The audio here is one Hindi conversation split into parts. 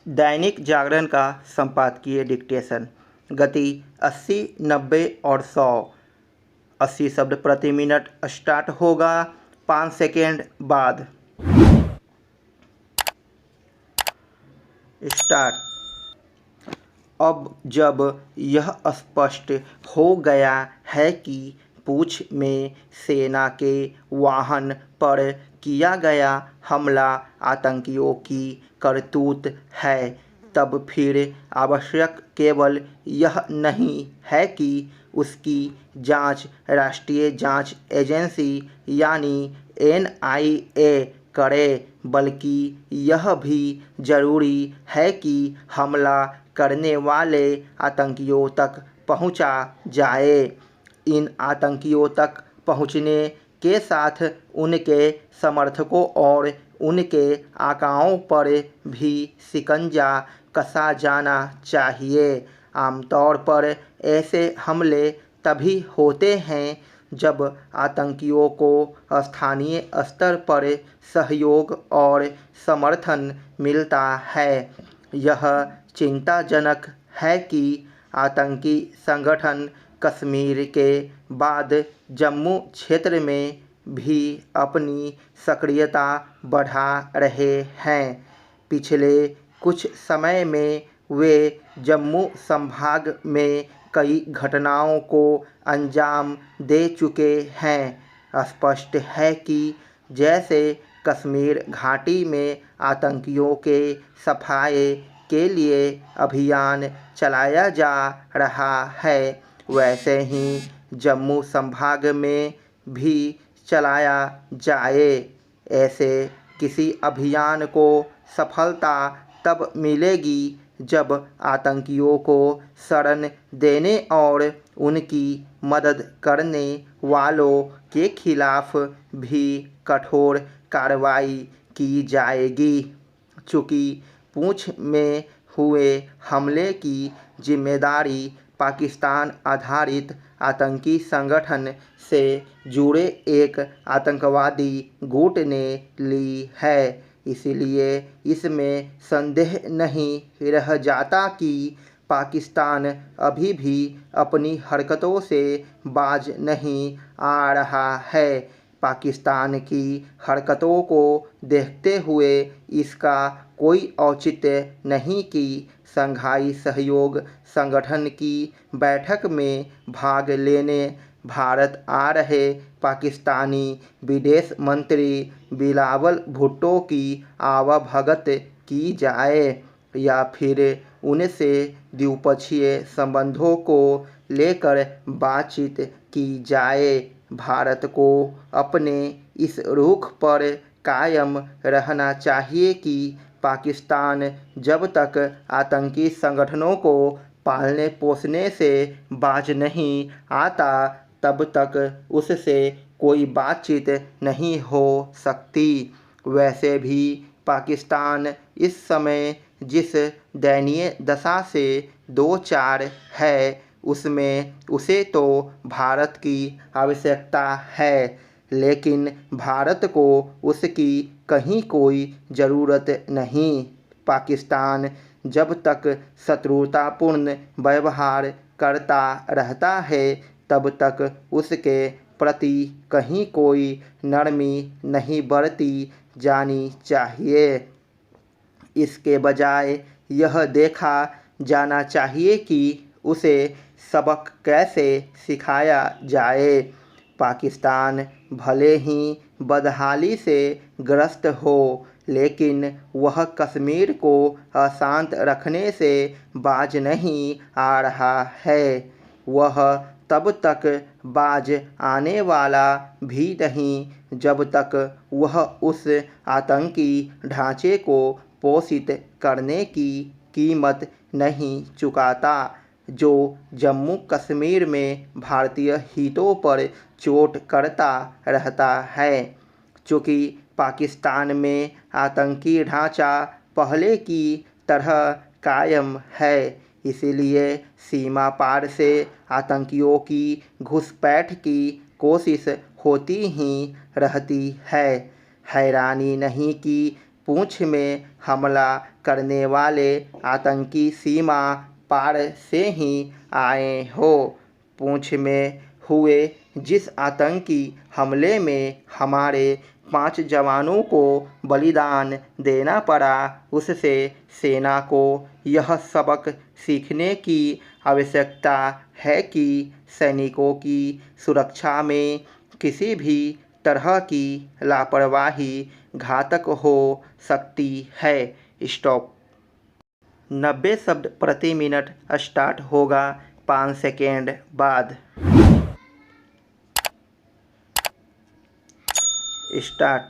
दैनिक जागरण का संपादकीय डिक्टेशन। गति 80, 90 और 100। 80 शब्द प्रति मिनट। स्टार्ट होगा 5 सेकेंड बाद। स्टार्ट। अब जब यह स्पष्ट हो गया है कि पूंछ में सेना के वाहन पर किया गया हमला आतंकियों की करतूत है, तब फिर आवश्यक केवल यह नहीं है कि उसकी जांच राष्ट्रीय जांच एजेंसी यानी NIA करे, बल्कि यह भी जरूरी है कि हमला करने वाले आतंकियों तक पहुंचा जाए। इन आतंकियों तक पहुंचने के साथ उनके समर्थकों और उनके आकाओं पर भी शिकंजा कसा जाना चाहिए। आमतौर पर ऐसे हमले तभी होते हैं जब आतंकियों को स्थानीय स्तर पर सहयोग और समर्थन मिलता है। यह चिंताजनक है कि आतंकी संगठन कश्मीर के बाद जम्मू क्षेत्र में भी अपनी सक्रियता बढ़ा रहे हैं। पिछले कुछ समय में वे जम्मू संभाग में कई घटनाओं को अंजाम दे चुके हैं। स्पष्ट है कि जैसे कश्मीर घाटी में आतंकियों के सफाये के लिए अभियान चलाया जा रहा है, वैसे ही जम्मू संभाग में भी चलाया जाए। ऐसे किसी अभियान को सफलता तब मिलेगी जब आतंकियों को शरण देने और उनकी मदद करने वालों के खिलाफ भी कठोर कार्रवाई की जाएगी। चूँकि पूंछ में हुए हमले की जिम्मेदारी पाकिस्तान आधारित आतंकी संगठन से जुड़े एक आतंकवादी गुट ने ली है, इसलिए इसमें संदेह नहीं रह जाता कि पाकिस्तान अभी भी अपनी हरकतों से बाज नहीं आ रहा है। पाकिस्तान की हरकतों को देखते हुए इसका कोई औचित्य नहीं कि शंघाई सहयोग संगठन की बैठक में भाग लेने भारत आ रहे पाकिस्तानी विदेश मंत्री बिलावल भुट्टो की आवभगत की जाए या फिर उनसे द्विपक्षीय संबंधों को लेकर बातचीत की जाए। भारत को अपने इस रुख पर कायम रहना चाहिए कि पाकिस्तान जब तक आतंकी संगठनों को पालने पोसने से बाज नहीं आता, तब तक उससे कोई बातचीत नहीं हो सकती। वैसे भी पाकिस्तान इस समय जिस दयनीय दशा से दो चार है, उसमें उसे तो भारत की आवश्यकता है, लेकिन भारत को उसकी कहीं कोई ज़रूरत नहीं। पाकिस्तान जब तक शत्रुतापूर्ण व्यवहार करता रहता है, तब तक उसके प्रति कहीं कोई नरमी नहीं बरती जानी चाहिए। इसके बजाय यह देखा जाना चाहिए कि उसे सबक कैसे सिखाया जाए। पाकिस्तान भले ही बदहाली से ग्रस्त हो, लेकिन वह कश्मीर को अशांत रखने से बाज नहीं आ रहा है। वह तब तक बाज आने वाला भी नहीं जब तक वह उस आतंकी ढांचे को पोषित करने की कीमत नहीं चुकाता जो जम्मू कश्मीर में भारतीय हितों पर चोट करता रहता है। चूँकि पाकिस्तान में आतंकी ढांचा पहले की तरह कायम है, इसलिए सीमा पार से आतंकियों की घुसपैठ की कोशिश होती ही रहती है। हैरानी नहीं कि पूंछ में हमला करने वाले आतंकी सीमा पार से ही आए हो। पूंछ में हुए जिस आतंकी हमले में हमारे 5 जवानों को बलिदान देना पड़ा, उससे सेना को यह सबक सीखने की आवश्यकता है कि सैनिकों की सुरक्षा में किसी भी तरह की लापरवाही घातक हो सकती है। स्टॉप। 90 शब्द प्रति मिनट स्टार्ट होगा 5 सेकेंड बाद। स्टार्ट।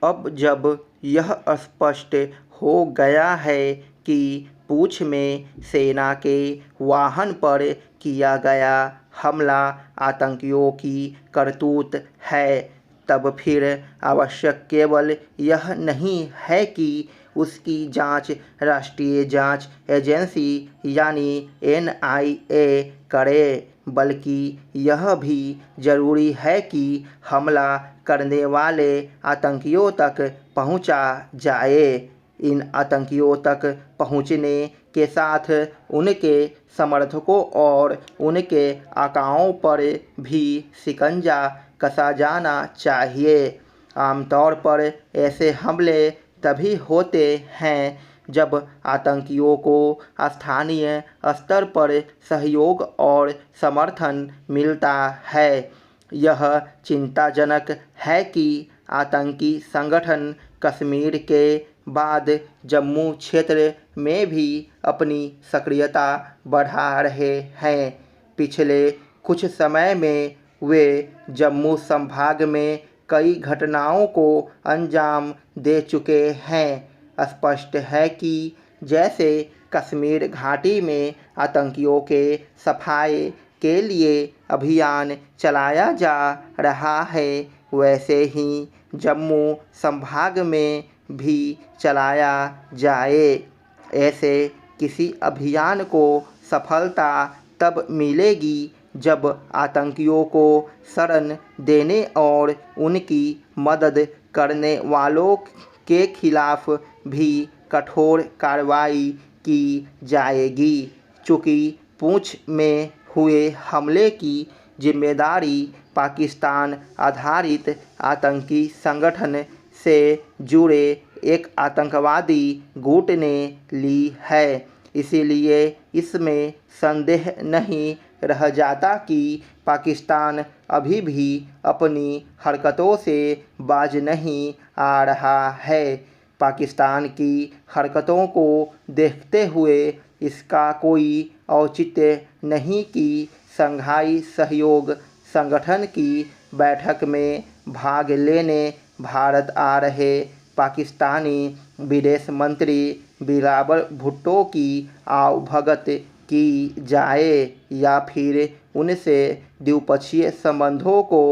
अब जब यह स्पष्ट हो गया है कि पूंछ में सेना के वाहन पर किया गया हमला आतंकियों की करतूत है, तब फिर आवश्यक केवल यह नहीं है कि उसकी जांच राष्ट्रीय जांच एजेंसी यानी NIA करे, बल्कि यह भी जरूरी है कि हमला करने वाले आतंकियों तक पहुंचा जाए। इन आतंकियों तक पहुंचने के साथ उनके समर्थकों और उनके आकाओं पर भी शिकंजा कसा जाना चाहिए। आमतौर पर ऐसे हमले तभी होते हैं जब आतंकियों को स्थानीय स्तर पर सहयोग और समर्थन मिलता है। यह चिंताजनक है कि आतंकी संगठन कश्मीर के बाद जम्मू क्षेत्र में भी अपनी सक्रियता बढ़ा रहे हैं। पिछले कुछ समय में वे जम्मू संभाग में कई घटनाओं को अंजाम दे चुके हैं। स्पष्ट है कि जैसे कश्मीर घाटी में आतंकियों के सफाए के लिए अभियान चलाया जा रहा है, वैसे ही जम्मू संभाग में भी चलाया जाए। ऐसे किसी अभियान को सफलता तब मिलेगी जब आतंकियों को शरण देने और उनकी मदद करने वालों के खिलाफ भी कठोर कार्रवाई की जाएगी। चूँकि पूंछ में हुए हमले की जिम्मेदारी पाकिस्तान आधारित आतंकी संगठन से जुड़े एक आतंकवादी गुट ने ली है, इसलिए इसमें संदेह नहीं रह जाता कि पाकिस्तान अभी भी अपनी हरकतों से बाज नहीं आ रहा है। पाकिस्तान की हरकतों को देखते हुए इसका कोई औचित्य नहीं कि शंघाई सहयोग संगठन की बैठक में भाग लेने भारत आ रहे पाकिस्तानी विदेश मंत्री बिलावल भुट्टो की आवभगत की जाए या फिर उनसे द्विपक्षीय संबंधों को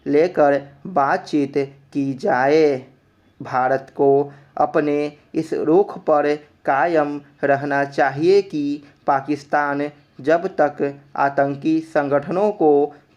लेकर बातचीत की जाए। भारत को अपने इस रुख पर कायम रहना चाहिए कि पाकिस्तान जब तक आतंकी संगठनों को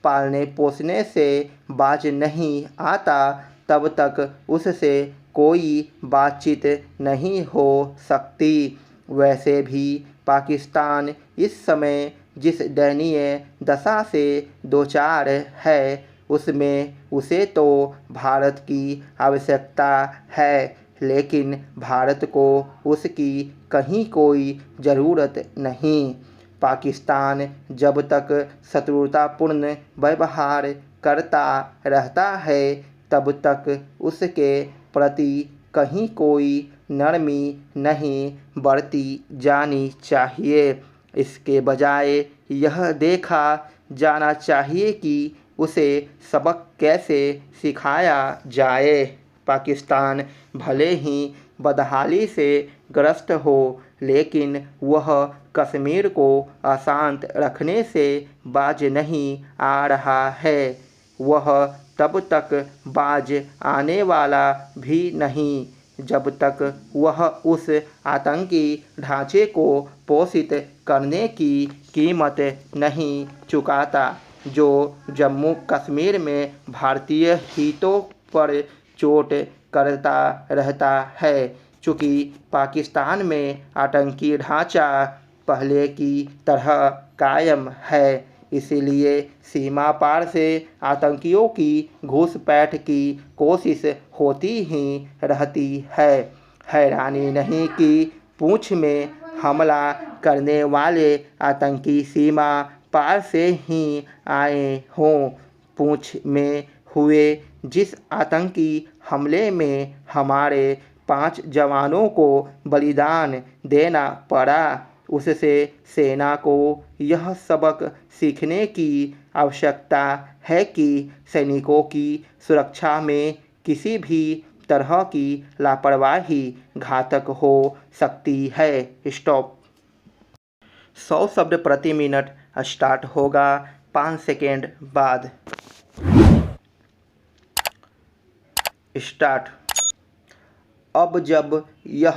पालने पोसने से बाज नहीं आता, तब तक उससे कोई बातचीत नहीं हो सकती। वैसे भी पाकिस्तान इस समय जिस दयनीय दशा से दोचार है, उसमें उसे तो भारत की आवश्यकता है, लेकिन भारत को उसकी कहीं कोई ज़रूरत नहीं। पाकिस्तान जब तक शत्रुतापूर्ण व्यवहार करता रहता है, तब तक उसके प्रति कहीं कोई नरमी नहीं बरती जानी चाहिए। इसके बजाय यह देखा जाना चाहिए कि उसे सबक कैसे सिखाया जाए। पाकिस्तान भले ही बदहाली से ग्रस्त हो, लेकिन वह कश्मीर को अशांत रखने से बाज नहीं आ रहा है। वह तब तक बाज आने वाला भी नहीं जब तक वह उस आतंकी ढांचे को पोषित करने की कीमत नहीं चुकाता जो जम्मू कश्मीर में भारतीय हितों पर चोट करता रहता है। चूँकि पाकिस्तान में आतंकी ढांचा पहले की तरह कायम है, इसीलिए सीमा पार से आतंकियों की घुसपैठ की कोशिश होती ही रहती है। हैरानी नहीं कि पूंछ में हमला करने वाले आतंकी सीमा पार से ही आए हों। पूंछ में हुए जिस आतंकी हमले में हमारे 5 जवानों को बलिदान देना पड़ा, उससे सेना को यह सबक सीखने की आवश्यकता है कि सैनिकों की सुरक्षा में किसी भी तरह की लापरवाही घातक हो सकती है। स्टॉप। 100 शब्द प्रति मिनट स्टार्ट होगा 5 सेकेंड बाद। स्टार्ट। अब जब यह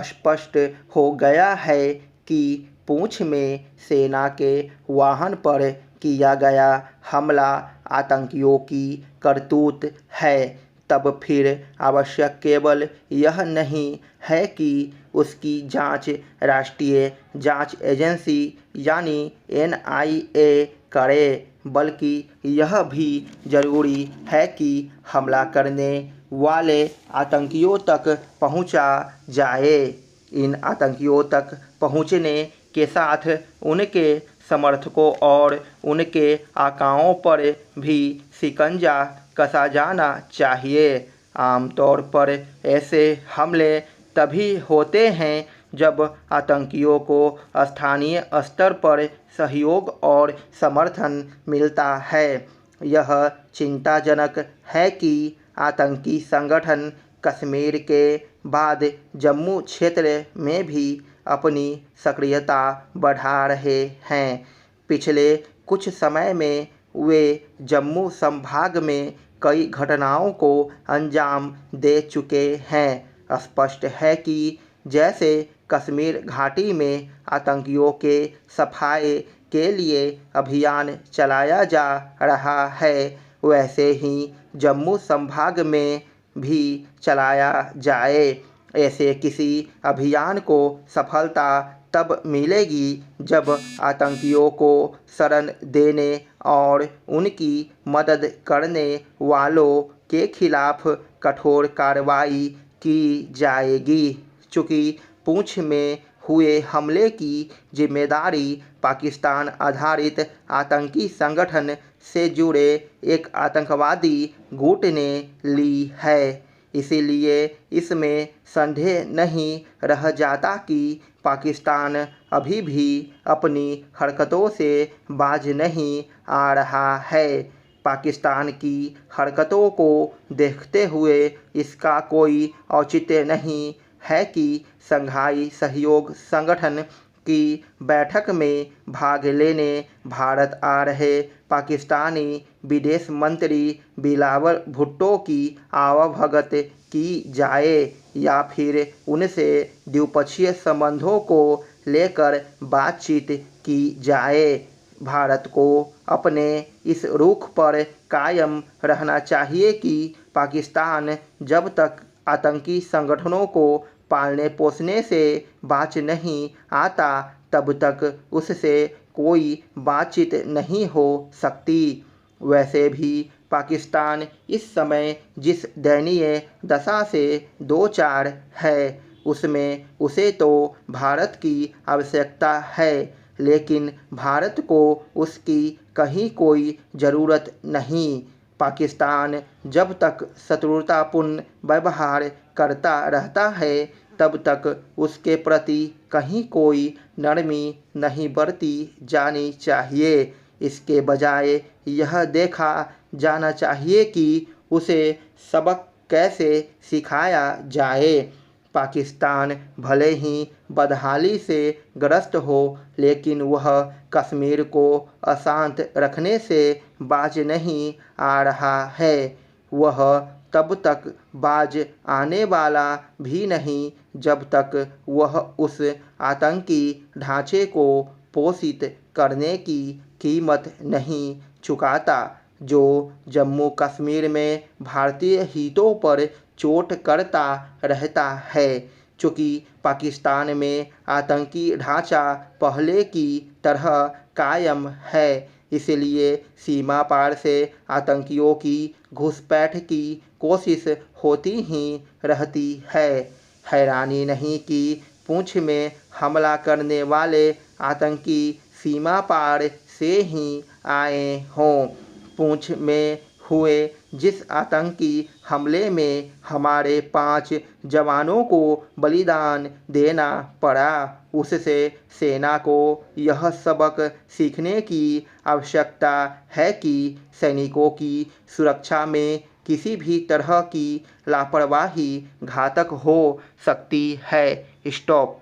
स्पष्ट हो गया है कि पूंछ में सेना के वाहन पर किया गया हमला आतंकियों की करतूत है, तब फिर आवश्यक केवल यह नहीं है कि उसकी जांच राष्ट्रीय जांच एजेंसी यानी NIA करे, बल्कि यह भी जरूरी है कि हमला करने वाले आतंकियों तक पहुंचा जाए। इन आतंकियों तक पहुंचने के साथ उनके समर्थकों और उनके आकाओं पर भी शिकंजा कसा जाना चाहिए। आमतौर पर ऐसे हमले तभी होते हैं जब आतंकियों को स्थानीय स्तर पर सहयोग और समर्थन मिलता है। यह चिंताजनक है कि आतंकी संगठन कश्मीर के बाद जम्मू क्षेत्र में भी अपनी सक्रियता बढ़ा रहे हैं। पिछले कुछ समय में वे जम्मू संभाग में कई घटनाओं को अंजाम दे चुके हैं। स्पष्ट है कि जैसे कश्मीर घाटी में आतंकियों के सफाए के लिए अभियान चलाया जा रहा है, वैसे ही जम्मू संभाग में भी चलाया जाए। ऐसे किसी अभियान को सफलता तब मिलेगी जब आतंकियों को शरण देने और उनकी मदद करने वालों के खिलाफ कठोर कार्रवाई की जाएगी। चूँकि पूंछ में हुए हमले की जिम्मेदारी पाकिस्तान आधारित आतंकी संगठन से जुड़े एक आतंकवादी गुट ने ली है, इसलिए इसमें संदेह नहीं रह जाता कि पाकिस्तान अभी भी अपनी हरकतों से बाज नहीं आ रहा है। पाकिस्तान की हरकतों को देखते हुए इसका कोई औचित्य नहीं है कि शंघाई सहयोग संगठन की बैठक में भाग लेने भारत आ रहे पाकिस्तानी विदेश मंत्री बिलावल भुट्टो की आवभगत की जाए या फिर उनसे द्विपक्षीय संबंधों को लेकर बातचीत की जाए। भारत को अपने इस रुख पर कायम रहना चाहिए कि पाकिस्तान जब तक आतंकी संगठनों को पालने पोसने से बाज नहीं आता, तब तक उससे कोई बातचीत नहीं हो सकती। वैसे भी पाकिस्तान इस समय जिस दयनीय दशा से दो चार है, उसमें उसे तो भारत की आवश्यकता है, लेकिन भारत को उसकी कहीं कोई ज़रूरत नहीं। पाकिस्तान जब तक शत्रुतापूर्ण व्यवहार करता रहता है, तब तक उसके प्रति कहीं कोई नरमी नहीं बरती जानी चाहिए। इसके बजाय यह देखा जाना चाहिए कि उसे सबक कैसे सिखाया जाए। पाकिस्तान भले ही बदहाली से ग्रस्त हो, लेकिन वह कश्मीर को अशांत रखने से बाज नहीं आ रहा है। वह तब तक बाज आने वाला भी नहीं जब तक वह उस आतंकी ढांचे को पोषित करने की कीमत नहीं चुकाता जो जम्मू कश्मीर में भारतीय हितों पर चोट करता रहता है। चूँकि पाकिस्तान में आतंकी ढांचा पहले की तरह कायम है, इसलिए सीमा पार से आतंकियों की घुसपैठ की कोशिश होती ही रहती है। हैरानी नहीं कि पुंछ में हमला करने वाले आतंकी सीमा पार से ही आए हों। पुंछ में हुए जिस आतंकी हमले में हमारे 5 जवानों को बलिदान देना पड़ा, उससे सेना को यह सबक सीखने की आवश्यकता है कि सैनिकों की सुरक्षा में किसी भी तरह की लापरवाही घातक हो सकती है। स्टॉप।